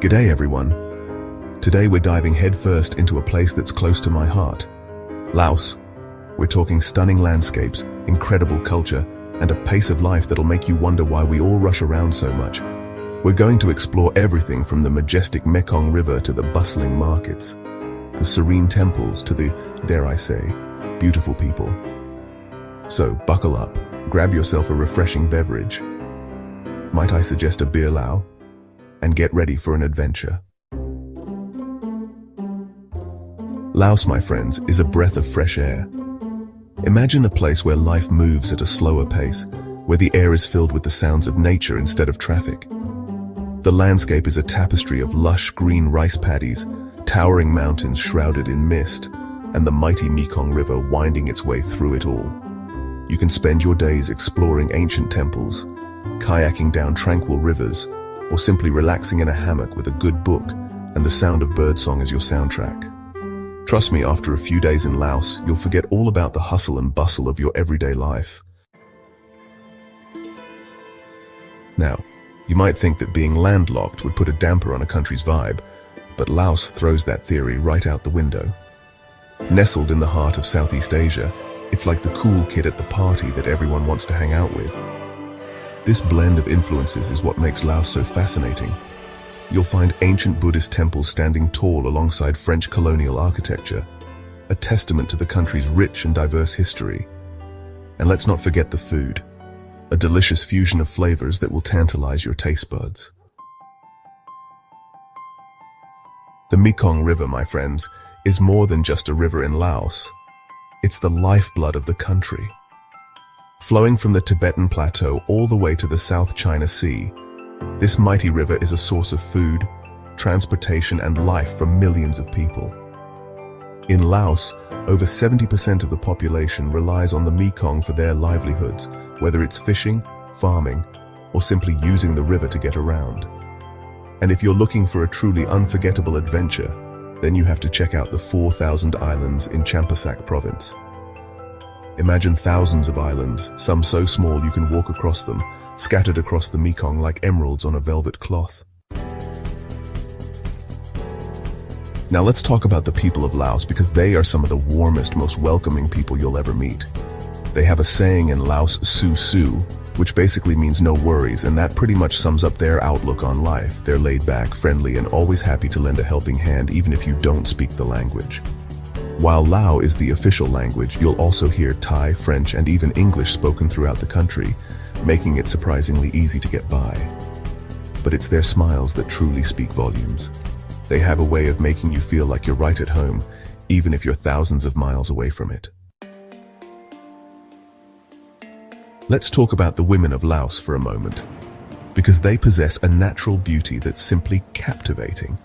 G'day everyone. Today we're diving headfirst into a place that's close to my heart. Laos. We're talking stunning landscapes, incredible culture, and a pace of life that'll make you wonder why we all rush around so much. We're going to explore everything from the majestic Mekong River to the bustling markets, the serene temples to the, dare I say, beautiful people. So buckle up, grab yourself a refreshing beverage. Might I suggest a beer lao? And get ready for an adventure. Laos, my friends, is a breath of fresh air. Imagine a place where life moves at a slower pace, where the air is filled with the sounds of nature instead of traffic. The landscape is a tapestry of lush green rice paddies, towering mountains shrouded in mist, and the mighty Mekong River winding its way through it all. You can spend your days exploring ancient temples, kayaking down tranquil rivers, or simply relaxing in a hammock with a good book and the sound of birdsong as your soundtrack. Trust me, after a few days in Laos, you'll forget all about the hustle and bustle of your everyday life. Now, you might think that being landlocked would put a damper on a country's vibe, but Laos throws that theory right out the window. Nestled in the heart of Southeast Asia, it's like the cool kid at the party that everyone wants to hang out with. This blend of influences is what makes Laos so fascinating. You'll find ancient Buddhist temples standing tall alongside French colonial architecture, a testament to the country's rich and diverse history. And let's not forget the food, a delicious fusion of flavors that will tantalize your taste buds. The Mekong River, my friends, is more than just a river in Laos. It's the lifeblood of the country. Flowing from the Tibetan Plateau all the way to the South China Sea, this mighty river is a source of food, transportation, and life for millions of people. In Laos, over 70% of the population relies on the Mekong for their livelihoods, whether it's fishing, farming, or simply using the river to get around. And if you're looking for a truly unforgettable adventure, then you have to check out the 4,000 islands in Champasak province. Imagine thousands of islands, some so small you can walk across them, scattered across the Mekong like emeralds on a velvet cloth. Now let's talk about the people of Laos, because they are some of the warmest, most welcoming people you'll ever meet. They have a saying in Laos, su su, which basically means no worries, and that pretty much sums up their outlook on life. They're laid back, friendly, and always happy to lend a helping hand even if you don't speak the language. While Lao is the official language, you'll also hear Thai, French, and even English spoken throughout the country, making it surprisingly easy to get by. But it's their smiles that truly speak volumes. They have a way of making you feel like you're right at home, even if you're thousands of miles away from it. Let's talk about the women of Laos for a moment, because they possess a natural beauty that's simply captivating.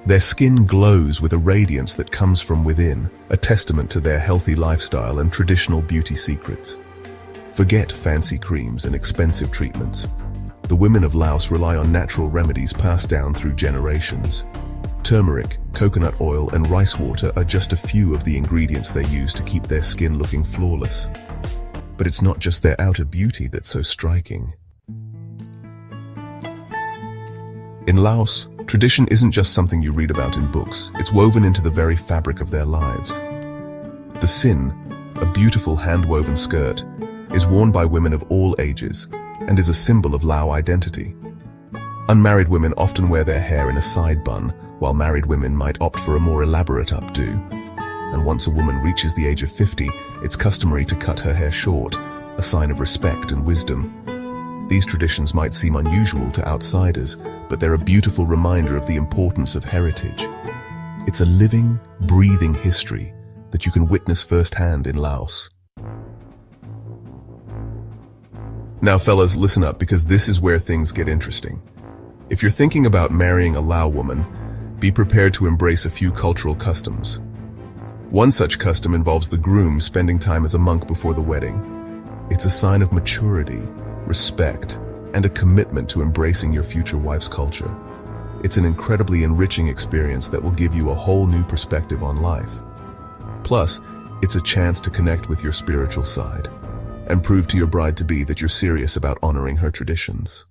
Their skin glows with a radiance that comes from within, a testament to their healthy lifestyle and traditional beauty secrets. Forget fancy creams and expensive treatments. The women of Laos rely on natural remedies passed down through generations. Turmeric, coconut oil, and rice water are just a few of the ingredients they use to keep their skin looking flawless. But it's not just their outer beauty that's so striking. In Laos, tradition isn't just something you read about in books, it's woven into the very fabric of their lives. The sin, a beautiful hand-woven skirt, is worn by women of all ages and is a symbol of Lao identity. Unmarried women often wear their hair in a side bun, while married women might opt for a more elaborate updo. And once a woman reaches the age of 50, it's customary to cut her hair short, a sign of respect and wisdom. These traditions might seem unusual to outsiders, but they're a beautiful reminder of the importance of heritage. It's a living, breathing history that you can witness firsthand in Laos. Now fellas, listen up, because this is where things get interesting. If you're thinking about marrying a Lao woman, be prepared to embrace a few cultural customs. One such custom involves the groom spending time as a monk before the wedding. It's a sign of maturity, respect, and a commitment to embracing your future wife's culture. It's an incredibly enriching experience that will give you a whole new perspective on life. Plus, it's a chance to connect with your spiritual side and prove to your bride-to-be that you're serious about honoring her traditions.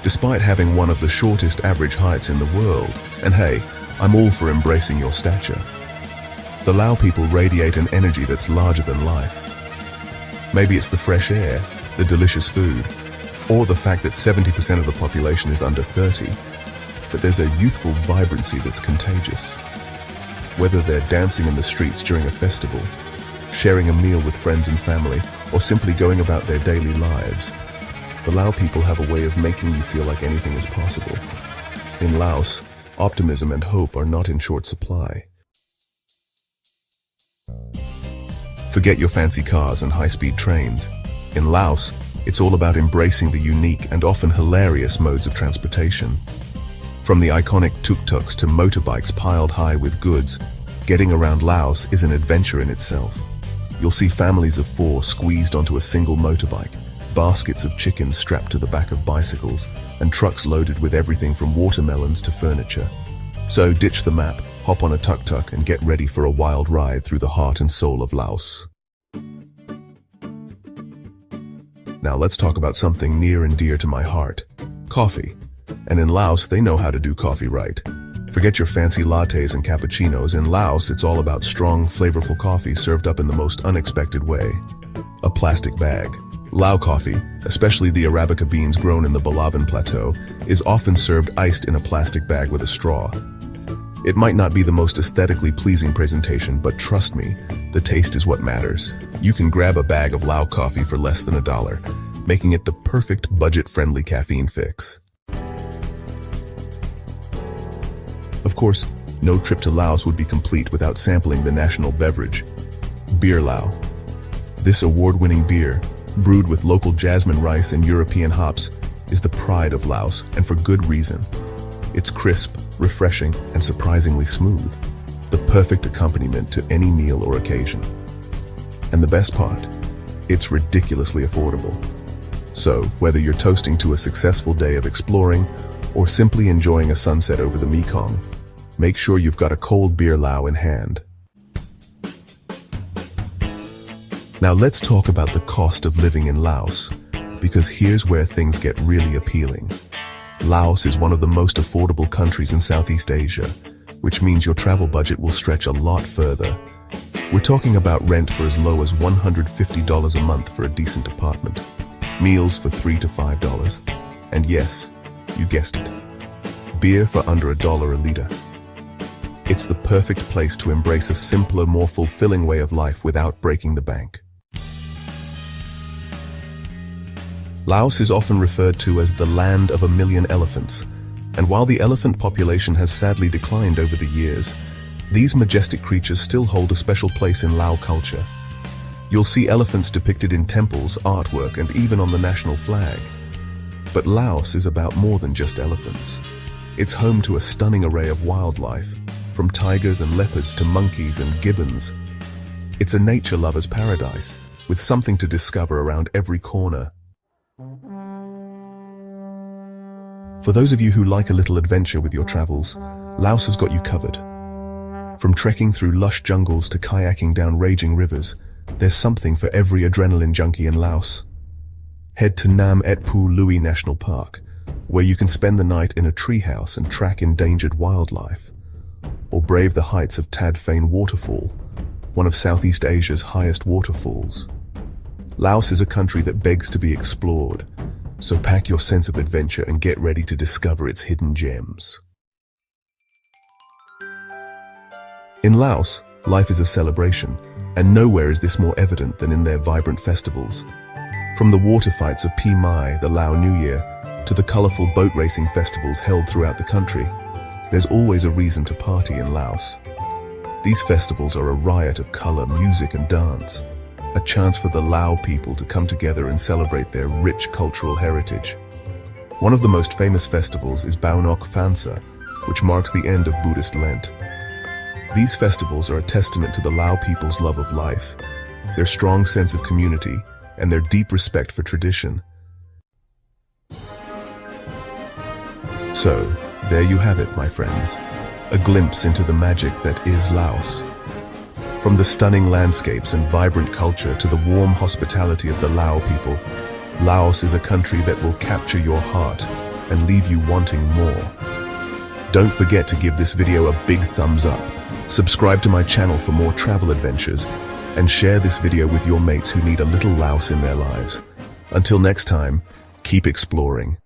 despite having one of the shortest average heights in the world. And hey, I'm all for embracing your stature. The Lao people radiate an energy that's larger than life. Maybe it's the fresh air, the delicious food, or the fact that 70% of the population is under 30, but there's a youthful vibrancy that's contagious. Whether they're dancing in the streets during a festival, sharing a meal with friends and family, or simply going about their daily lives, the Lao people have a way of making you feel like anything is possible. In Laos, optimism and hope are not in short supply. Forget your fancy cars and high-speed trains. In Laos, it's all about embracing the unique and often hilarious modes of transportation. From the iconic tuk-tuks to motorbikes piled high with goods, getting around Laos is an adventure in itself. You'll see families of 4 squeezed onto a single motorbike, baskets of chicken strapped to the back of bicycles, and trucks loaded with everything from watermelons to furniture. So ditch the map, hop on a tuk-tuk, and get ready for a wild ride through the heart and soul of Laos. Now let's talk about something near and dear to my heart: coffee. And in Laos, they know how to do coffee right. Forget your fancy lattes and cappuccinos. In Laos, it's all about strong, flavorful coffee served up in the most unexpected way. A plastic bag. Lao coffee, especially the Arabica beans grown in the Balawan Plateau, is often served iced in a plastic bag with a straw. It might not be the most aesthetically pleasing presentation, but trust me, the taste is what matters. You can grab a bag of Lao coffee for less than $1, making it the perfect budget-friendly caffeine fix. Of course, no trip to Laos would be complete without sampling the national beverage, Beer Lao. This award-winning beer, brewed with local jasmine rice and European hops, is the pride of Laos, and for good reason. It's crisp, refreshing, and surprisingly smooth, the perfect accompaniment to any meal or occasion. And the best part, it's ridiculously affordable. So, whether you're toasting to a successful day of exploring or simply enjoying a sunset over the Mekong, make sure you've got a cold beer Lao in hand. Now let's talk about the cost of living in Laos, because here's where things get really appealing. Laos is one of the most affordable countries in Southeast Asia, which means your travel budget will stretch a lot further. We're talking about rent for as low as $150 a month for a decent apartment, meals for $3 to $5, and yes, you guessed it, beer for under $1 a liter. It's the perfect place to embrace a simpler, more fulfilling way of life without breaking the bank. Laos is often referred to as the land of a million elephants, and while the elephant population has sadly declined over the years, these majestic creatures still hold a special place in Lao culture. You'll see elephants depicted in temples, artwork, and even on the national flag. But Laos is about more than just elephants. It's home to a stunning array of wildlife, from tigers and leopards to monkeys and gibbons. It's a nature lover's paradise, with something to discover around every corner. For those of you who like a little adventure with your travels, Laos has got you covered. From trekking through lush jungles to kayaking down raging rivers, there's something for every adrenaline junkie in Laos. Head to Nam Et Pu Lui National Park, where you can spend the night in a treehouse and track endangered wildlife, or brave the heights of Tad Phane Waterfall, one of Southeast Asia's highest waterfalls. Laos is a country that begs to be explored, so pack your sense of adventure and get ready to discover its hidden gems. In Laos, life is a celebration, and nowhere is this more evident than in their vibrant festivals. From the water fights of Pi Mai, the Lao New Year, to the colorful boat racing festivals held throughout the country, there's always a reason to party in Laos. These festivals are a riot of color, music, and dance, a chance for the Lao people to come together and celebrate their rich cultural heritage. One of the most famous festivals is Bao Nok Phansa, which marks the end of Buddhist Lent. These festivals are a testament to the Lao people's love of life, their strong sense of community, and their deep respect for tradition. So, there you have it, my friends, a glimpse into the magic that is Laos. From the stunning landscapes and vibrant culture to the warm hospitality of the Lao people, Laos is a country that will capture your heart and leave you wanting more. Don't forget to give this video a big thumbs up, subscribe to my channel for more travel adventures, and share this video with your mates who need a little Laos in their lives. Until next time, keep exploring.